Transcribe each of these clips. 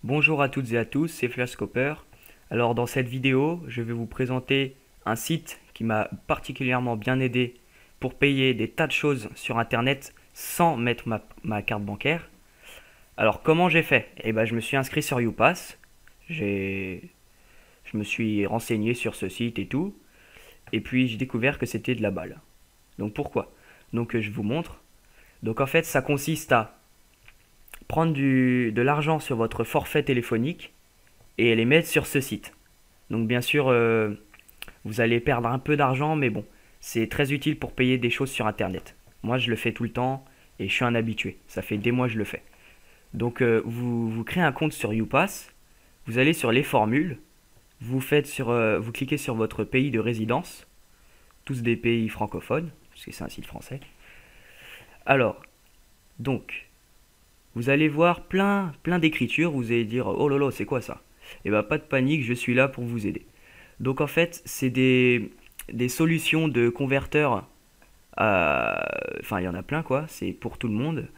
Bonjour à toutes et à tous, c'est Flashscoper. Alors dans cette vidéo, je vais vous présenter un site qui m'a particulièrement bien aidé pour payer des tas de choses sur internet sans mettre ma carte bancaire. Alors comment j'ai fait? Je me suis inscrit sur YouPass, je me suis renseigné sur ce site et tout, et puis j'ai découvert que c'était de la balle. Donc pourquoi? Je vous montre. Donc en fait ça consiste à prendre de l'argent sur votre forfait téléphonique et les mettre sur ce site. Donc bien sûr, vous allez perdre un peu d'argent, mais bon, c'est très utile pour payer des choses sur Internet. Moi, je le fais tout le temps et je suis un habitué. Ça fait des mois que je le fais. Vous créez un compte sur YouPass, vous allez sur les formules, vous cliquez sur votre pays de résidence, tous des pays francophones, parce que c'est un site français. Alors, donc, vous allez voir plein d'écritures, vous allez dire, oh là là, c'est quoi ça? Et bah pas de panique, je suis là pour vous aider. Donc en fait, c'est des solutions de converteurs. Enfin, il y en a plein quoi, c'est pour tout le monde.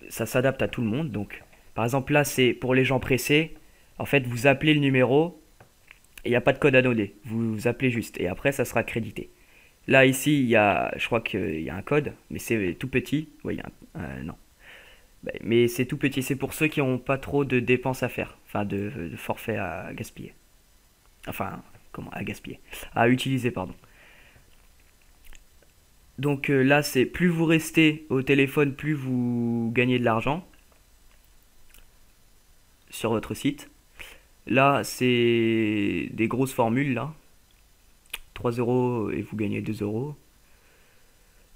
Ça s'adapte à tout le monde. Donc, par exemple, là, c'est pour les gens pressés. En fait, vous appelez le numéro et il n'y a pas de code à donner. Vous appelez juste et après, ça sera crédité. Là, ici, je crois qu'il y a un code, mais c'est tout petit. Oui, non. Mais c'est tout petit. C'est pour ceux qui n'ont pas trop de dépenses à faire. Enfin, de forfait à gaspiller. Enfin, comment? À gaspiller. À utiliser, pardon. Là, c'est plus vous restez au téléphone, plus vous gagnez de l'argent sur votre site. Là, c'est des grosses formules, là. 3 euros et vous gagnez 2 euros.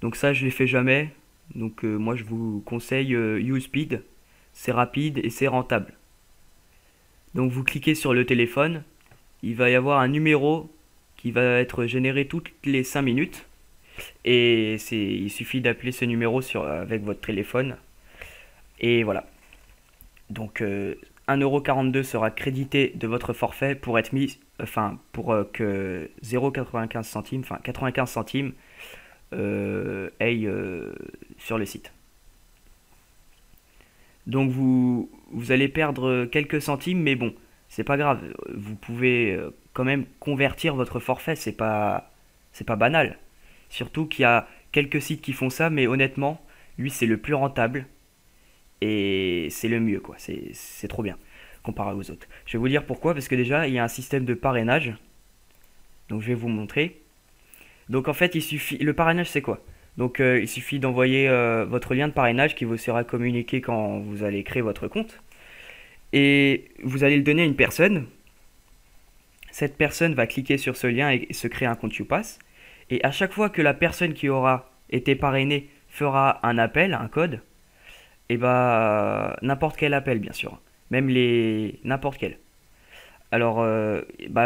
Donc ça, je ne les fais jamais. Moi, je vous conseille USpeed. C'est rapide et c'est rentable. Donc vous cliquez sur le téléphone. Il va y avoir un numéro qui va être généré toutes les 5 minutes. Et il suffit d'appeler ce numéro avec votre téléphone. Et voilà. Donc 1,42€ sera crédité de votre forfait pour être mis, enfin pour que 0,95 centimes, enfin 95 centimes aille sur le site. Donc vous allez perdre quelques centimes, mais bon, c'est pas grave. Vous pouvez quand même convertir votre forfait, c'est pas banal. Surtout qu'il y a quelques sites qui font ça, mais honnêtement, lui c'est le plus rentable et c'est le mieux quoi. C'est trop bien comparé aux autres. Je vais vous dire pourquoi, parce que déjà il y a un système de parrainage. Donc je vais vous montrer. Donc en fait, le parrainage c'est quoi? Il suffit d'envoyer votre lien de parrainage qui vous sera communiqué quand vous allez créer votre compte. Et vous allez le donner à une personne. Cette personne va cliquer sur ce lien et se créer un compte YouPass. Et à chaque fois que la personne qui aura été parrainée fera un appel, un code, et n'importe quel appel bien sûr, même n'importe quel. Alors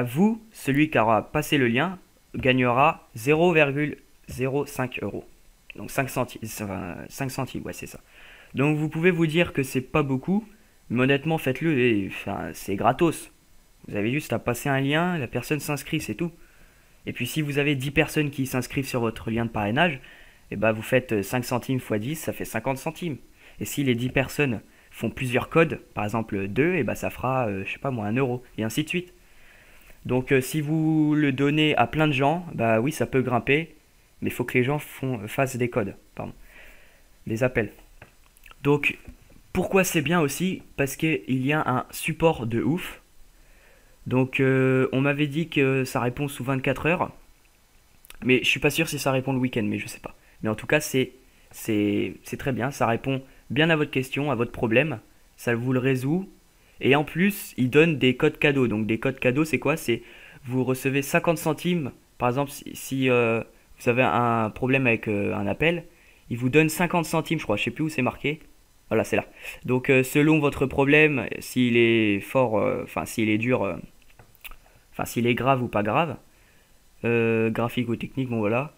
vous, celui qui aura passé le lien, gagnera 0,05 euros. Donc 5 centimes, enfin, 5 centimes, ouais c'est ça. Donc vous pouvez vous dire que c'est pas beaucoup, mais honnêtement faites-le et enfin, c'est gratos. Vous avez juste à passer un lien, la personne s'inscrit, c'est tout. Et puis si vous avez 10 personnes qui s'inscrivent sur votre lien de parrainage, vous faites 5 centimes x 10, ça fait 50 centimes. Et si les 10 personnes font plusieurs codes, par exemple 2, ça fera, je sais pas moi, 1 euro, et ainsi de suite. Donc si vous le donnez à plein de gens, oui, ça peut grimper, mais il faut que les gens fassent des codes, pardon, des appels. Donc pourquoi c'est bien aussi? Parce qu'il y a un support de ouf. On m'avait dit que ça répond sous 24 heures, mais je suis pas sûr si ça répond le week-end, mais je sais pas. Mais en tout cas, c'est très bien, ça répond bien à votre question, à votre problème, ça vous le résout. Et en plus, il donne des codes cadeaux. Donc des codes cadeaux, c'est quoi? C'est vous recevez 50 centimes. Par exemple, si vous avez un problème avec un appel, il vous donne 50 centimes, je crois. Je sais plus où c'est marqué. Voilà, c'est là. Donc selon votre problème, s'il est fort, enfin s'il est dur, enfin s'il est grave ou pas grave, graphique ou technique, bon voilà.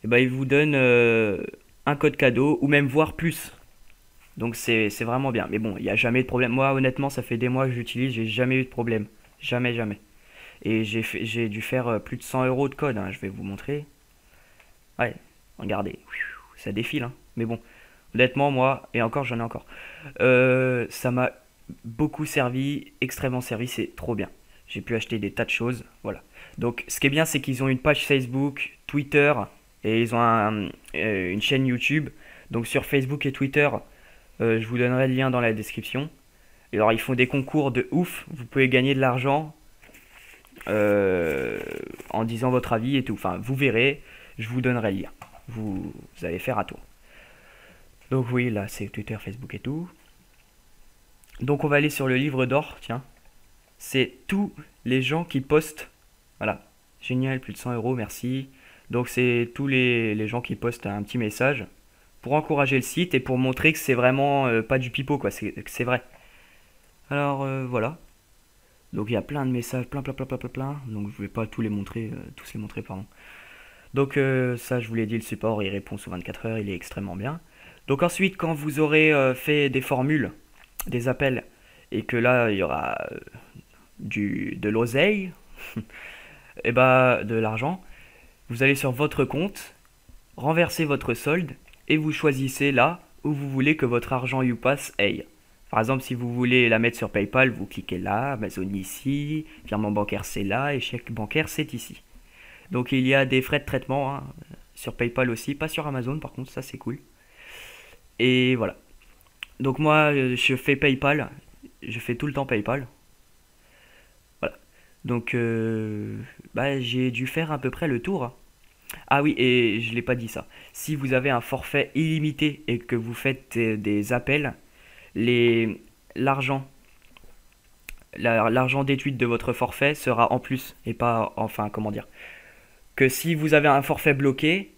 Il vous donne un code cadeau ou même voire plus. Donc c'est vraiment bien. Mais bon, il n'y a jamais de problème. Moi, honnêtement, ça fait des mois que j'utilise, j'ai jamais eu de problème. Jamais, jamais. Et j'ai dû faire plus de 100 euros de code, hein. Je vais vous montrer. Ouais, regardez. Ça défile, hein. Mais bon, honnêtement, moi, et encore, j'en ai encore. Ça m'a beaucoup servi, extrêmement servi, c'est trop bien. J'ai pu acheter des tas de choses, voilà. Donc ce qui est bien, c'est qu'ils ont une page Facebook, Twitter, et ils ont une chaîne YouTube. Donc sur Facebook et Twitter, je vous donnerai le lien dans la description. Et alors ils font des concours de ouf, vous pouvez gagner de l'argent en disant votre avis et tout. Enfin, vous verrez, je vous donnerai le lien. Vous allez faire un tour. Donc oui, là c'est Twitter, Facebook et tout. Donc on va aller sur le livre d'or, tiens. C'est tous les gens qui postent. Voilà, génial, plus de 100 euros, merci. Donc c'est tous les gens qui postent un petit message pour encourager le site et pour montrer que c'est vraiment pas du pipeau, quoi, que c'est vrai. Alors voilà. Donc il y a plein de messages, plein. Donc je vais pas tous les montrer, pardon. Donc ça, je vous l'ai dit, le support, il répond sous 24 heures, il est extrêmement bien. Donc ensuite, quand vous aurez fait des formules, des appels, et que là, il y aura de l'oseille, et bah de l'argent, vous allez sur votre compte, renversez votre solde, et vous choisissez là où vous voulez que votre argent YouPass aille. Par exemple, si vous voulez la mettre sur PayPal, vous cliquez là, Amazon ici, virement bancaire c'est là, et chèque bancaire c'est ici. Donc il y a des frais de traitement hein, sur PayPal aussi, pas sur Amazon par contre, ça c'est cool. Et voilà. Donc moi je fais PayPal, je fais tout le temps PayPal. Voilà. Donc bah, j'ai dû faire à peu près le tour, hein. Ah oui, et je l'ai pas dit ça. Si vous avez un forfait illimité et que vous faites des appels, les l'argent l'argent d'étude de votre forfait sera en plus et pas enfin comment dire que si vous avez un forfait bloqué,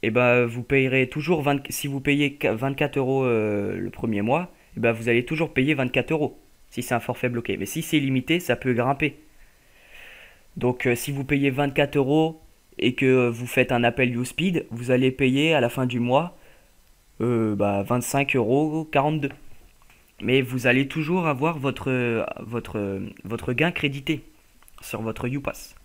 et ben vous payerez toujours 20, si vous payez 24 euros le premier mois, et ben vous allez toujours payer 24 euros si c'est un forfait bloqué. Mais si c'est limité, ça peut grimper. Donc si vous payez 24 euros et que vous faites un appel YouSpeed, vous allez payer à la fin du mois 25 euros 42. Mais vous allez toujours avoir votre gain crédité sur votre YouPass.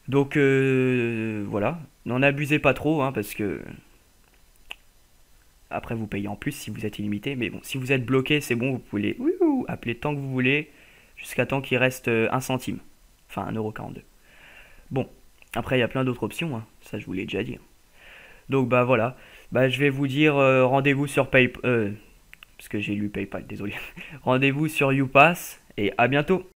Donc voilà, n'en abusez pas trop hein, parce que après vous payez en plus si vous êtes illimité. Mais bon, si vous êtes bloqué, c'est bon, vous pouvez appeler tant que vous voulez jusqu'à temps qu'il reste 1 centime. Enfin 1,42 €. Bon, après il y a plein d'autres options, hein, ça je vous l'ai déjà dit. Donc bah voilà, bah je vais vous dire rendez-vous sur PayPal, parce que j'ai lu PayPal, désolé. Rendez-vous sur YouPass et à bientôt.